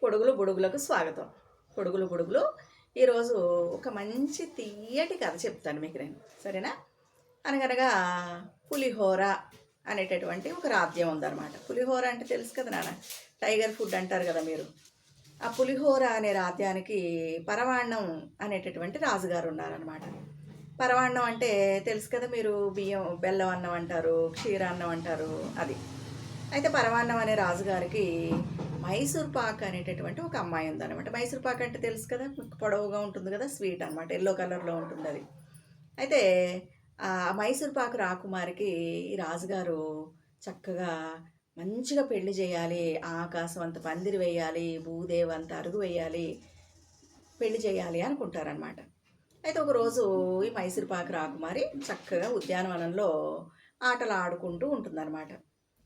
పొడుగులు బుడుగులకు స్వాగతం. పొడుగులు బుడుగులు ఈరోజు ఒక మంచి తీయటి కథ చెప్తాను మీకు నేను, సరేనా? అనగనగా పులిహోర అనేటటువంటి ఒక రాజ్యం ఉందన్నమాట. పులిహోర అంటే తెలుసు కదా నాన్న, టైగర్ ఫుడ్ అంటారు కదా మీరు. ఆ పులిహోర అనే రాజ్యానికి పరవాన్నం అనేటటువంటి రాజుగారు ఉన్నారనమాట. పరవాన్నం అంటే తెలుసు కదా మీరు, బియ్యం బెల్లం అన్నం అంటారు, క్షీరాన్నం అంటారు అది. అయితే పరమాన్నం అనే రాజుగారికి మైసూర్ పాక్ అనేటటువంటి ఒక అమ్మాయి ఉందన్నమాట. మైసూర్ పాక్ అంటే తెలుసు కదా, పొడవుగా ఉంటుంది కదా, స్వీట్ అనమాట, ఎల్లో కలర్లో ఉంటుంది అది. అయితే ఆ మైసూర్ పాక్ రాకుమారికి ఈ రాజుగారు చక్కగా మంచిగా పెళ్లి చేయాలి, ఆకాశం అంత పందిరి వేయాలి, భూదేవి అంత అరుగు వేయాలి, పెళ్లి చేయాలి అనుకుంటారనమాట. అయితే ఒకరోజు ఈ మైసూర్ పాక్ రాకుమారి చక్కగా ఉద్యానవనంలో ఆటలు ఆడుకుంటూ ఉంటుందన్నమాట.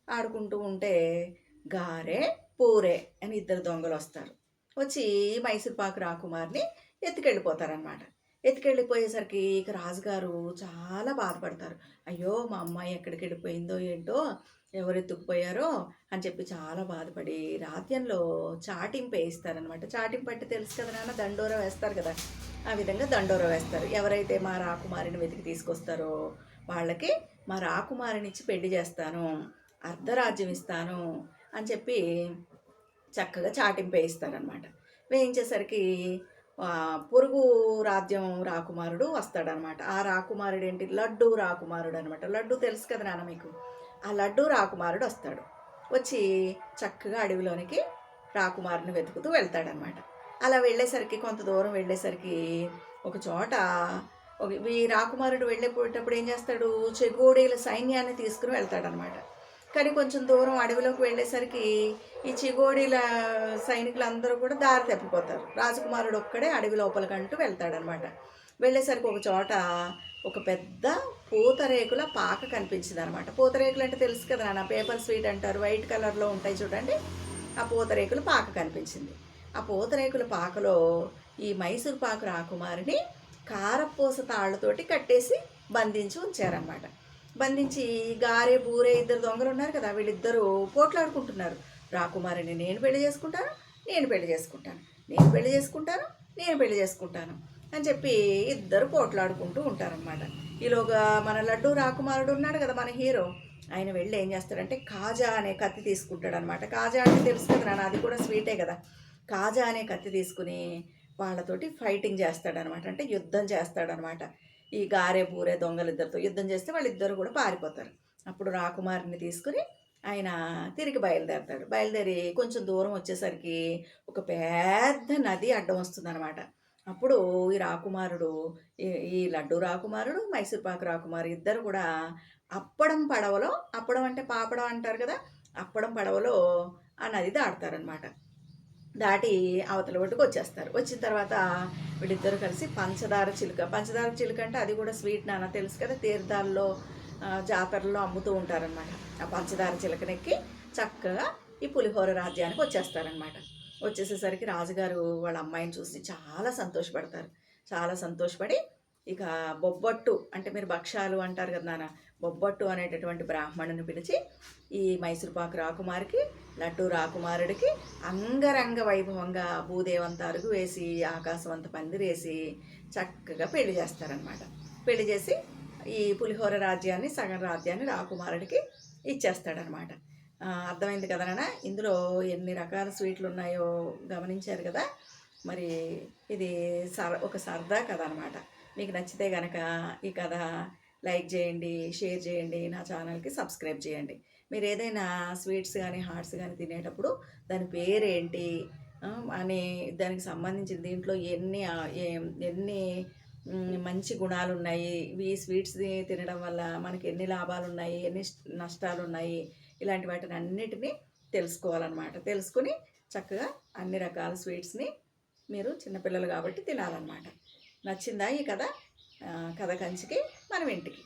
ఆడుకుంటూ ఉంటే గారె పూరే అని ఇద్దరు దొంగలు వస్తారు. వచ్చి మైసూర్పాకు రాకుమారిని ఎత్తుకెళ్ళిపోతారనమాట. ఎత్తుకెళ్ళిపోయేసరికి ఇక రాజుగారు చాలా బాధపడతారు. అయ్యో మా అమ్మాయి ఎక్కడికి వెళ్ళిపోయిందో ఏంటో, ఎవరు ఎత్తుకుపోయారో అని చెప్పి చాలా బాధపడి రాత్యంలో చాటింపు వేయిస్తారనమాట. చాటింపు అంటే తెలుసు కదా నాన్న, దండోర వేస్తారు కదా, ఆ విధంగా దండోర వేస్తారు. ఎవరైతే మా రాకుమారిని వెతికి తీసుకొస్తారో వాళ్ళకి మా రాకుమారిని ఇచ్చి పెళ్లి చేస్తాను, అర్ధరాజ్యం ఇస్తాను అని చెప్పి చక్కగా చాటింపు వేయిస్తారనమాట. వేయించేసరికి పొరుగు రాజ్యం రాకుమారుడు వస్తాడనమాట. ఆ రాకుమారుడు ఏంటి, లడ్డు రాకుమారుడు అనమాట. లడ్డు తెలుసు కదా నాన్న మీకు. ఆ లడ్డు రాకుమారుడు వస్తాడు. వచ్చి చక్కగా అడవిలోనికి రాకుమారుని వెతుకుతూ వెళ్తాడనమాట. అలా వెళ్ళేసరికి కొంత దూరం వెళ్ళేసరికి ఒక చోట ఈ రాకుమారుడు వెళ్ళిపోయేటప్పుడు ఏం చేస్తాడు, చెగోడీల సైన్యాన్ని తీసుకుని వెళ్తాడనమాట. కానీ కొంచెం దూరం అడవిలోకి వెళ్ళేసరికి ఈ చిగోడీల సైనికులందరూ కూడా దారి తప్పిపోతారు. రాజకుమారుడు ఒక్కడే అడవి లోపలికంటూ వెళ్తాడనమాట. వెళ్ళేసరికి ఒక చోట ఒక పెద్ద పూతరేకుల పాక కనిపించింది అనమాట. పూతరేకులు అంటే తెలుసు కదా నాన్న, పేపర్ స్వీట్ అంటారు, వైట్ కలర్లో ఉంటాయి చూడండి. ఆ పూతరేకుల పాక కనిపించింది. ఆ పూతరేకుల పాకలో ఈ మైసూర్ పాకు రాకుమారిని కారపూస తాళ్ళతోటి కట్టేసి బంధించి ఉంచారనమాట. బంధించి గారె బూరే ఇద్దరు దొంగలు ఉన్నారు కదా, వీళ్ళిద్దరూ పోట్లాడుకుంటున్నారు. రాకుమారిని నేను పెళ్లి చేసుకుంటాను, నేను పెళ్లి చేసుకుంటాను, నేను పెళ్లి చేసుకుంటాను, నేను పెళ్లి చేసుకుంటాను అని చెప్పి ఇద్దరు పోట్లాడుకుంటూ ఉంటారనమాట. ఈలోగా మన లడ్డు రాకుమారుడు ఉన్నాడు కదా, మన హీరో, ఆయన వెళ్ళి ఏం చేస్తాడంటే కాజా అనే కత్తి తీసుకుంటాడు అనమాట. కాజా అంటే తెలుసు కదా నాన్న, అది కూడా స్వీటే కదా. కాజా అనే కత్తి తీసుకుని వాళ్ళతోటి ఫైటింగ్ చేస్తాడనమాట, అంటే యుద్ధం చేస్తాడనమాట. ఈ గారె బూరే దొంగలిద్దరితో యుద్ధం చేస్తే వాళ్ళిద్దరు కూడా పారిపోతారు. అప్పుడు రాకుమారిని తీసుకుని ఆయన తిరిగి బయలుదేరతాడు. బయలుదేరి కొంచెం దూరం వచ్చేసరికి ఒక పెద్ద నది అడ్డం వస్తుందన్నమాట. అప్పుడు ఈ రాకుమారుడు, ఈ లడ్డు రాకుమారుడు, మైసూర్పాకు రాకుమారు ఇద్దరు కూడా అప్పడం పడవలో, అప్పడం అంటే పాపడం అంటారు కదా, అప్పడం పడవలో ఆ నది దాడతారనమాట. దాటి అవతల ఒడ్డుకు వచ్చేస్తారు. వచ్చిన తర్వాత వీళ్ళిద్దరు కలిసి పంచదార చిలుక అంటే అది కూడా స్వీట్ నాన్న, తెలుసు కదా, తీర్థాల్లో జాతరల్లో అమ్ముతూ ఉంటారనమాట. ఆ పంచదార చిలుకనెక్కి చక్కగా ఈ పులిహోర రాజ్యానికి వచ్చేస్తారనమాట. వచ్చేసేసరికి రాజుగారు వాళ్ళ అమ్మాయిని చూసి చాలా సంతోషపడతారు. చాలా సంతోషపడి ఇక బొబ్బట్టు అంటే మీరు భక్షాలు అంటారు కదా నాన్న, బొబ్బట్టు అనేటటువంటి బ్రాహ్మణుని పిలిచి ఈ మైసూర్పాకు రాకుమారికి, లడ్డు రాకుమారుడికి అంగరంగ వైభవంగా భూదేవంత అరుగు వేసి, ఆకాశవంత పందిరేసి చక్కగా పెళ్లి చేస్తారనమాట. పెళ్లి చేసి ఈ పులిహోర రాజ్యాన్ని, సగం రాజ్యాన్ని రాకుమారుడికి ఇచ్చేస్తాడనమాట. అర్థమైంది కదా నాన్న, ఇందులో ఎన్ని రకాల స్వీట్లు ఉన్నాయో గమనించారు కదా. మరి ఇది ఒక సరదా కథ అనమాట. మీకు నచ్చితే కనుక ఈ కథ లైక్ చేయండి, షేర్ చేయండి, నా ఛానల్కి సబ్స్క్రైబ్ చేయండి. మీరు ఏదైనా స్వీట్స్ కానీ హాట్స్ కానీ తినేటప్పుడు దాని పేరేంటి అని, దానికి సంబంధించిన దీంట్లో ఎన్ని మంచి గుణాలు ఉన్నాయి, ఈ స్వీట్స్ తినడం వల్ల మనకి ఎన్ని లాభాలు ఉన్నాయి, ఎన్ని నష్టాలు ఉన్నాయి, ఇలాంటి వాటిని అన్నిటినీ తెలుసుకోవాలన్నమాట. తెలుసుకుని చక్కగా అన్ని రకాల స్వీట్స్ని మీరు చిన్నపిల్లలు కాబట్టి తినాలన్నమాట. నచ్చిందా ఈ కథ? కథ కంచికి మనం ఇంటికి.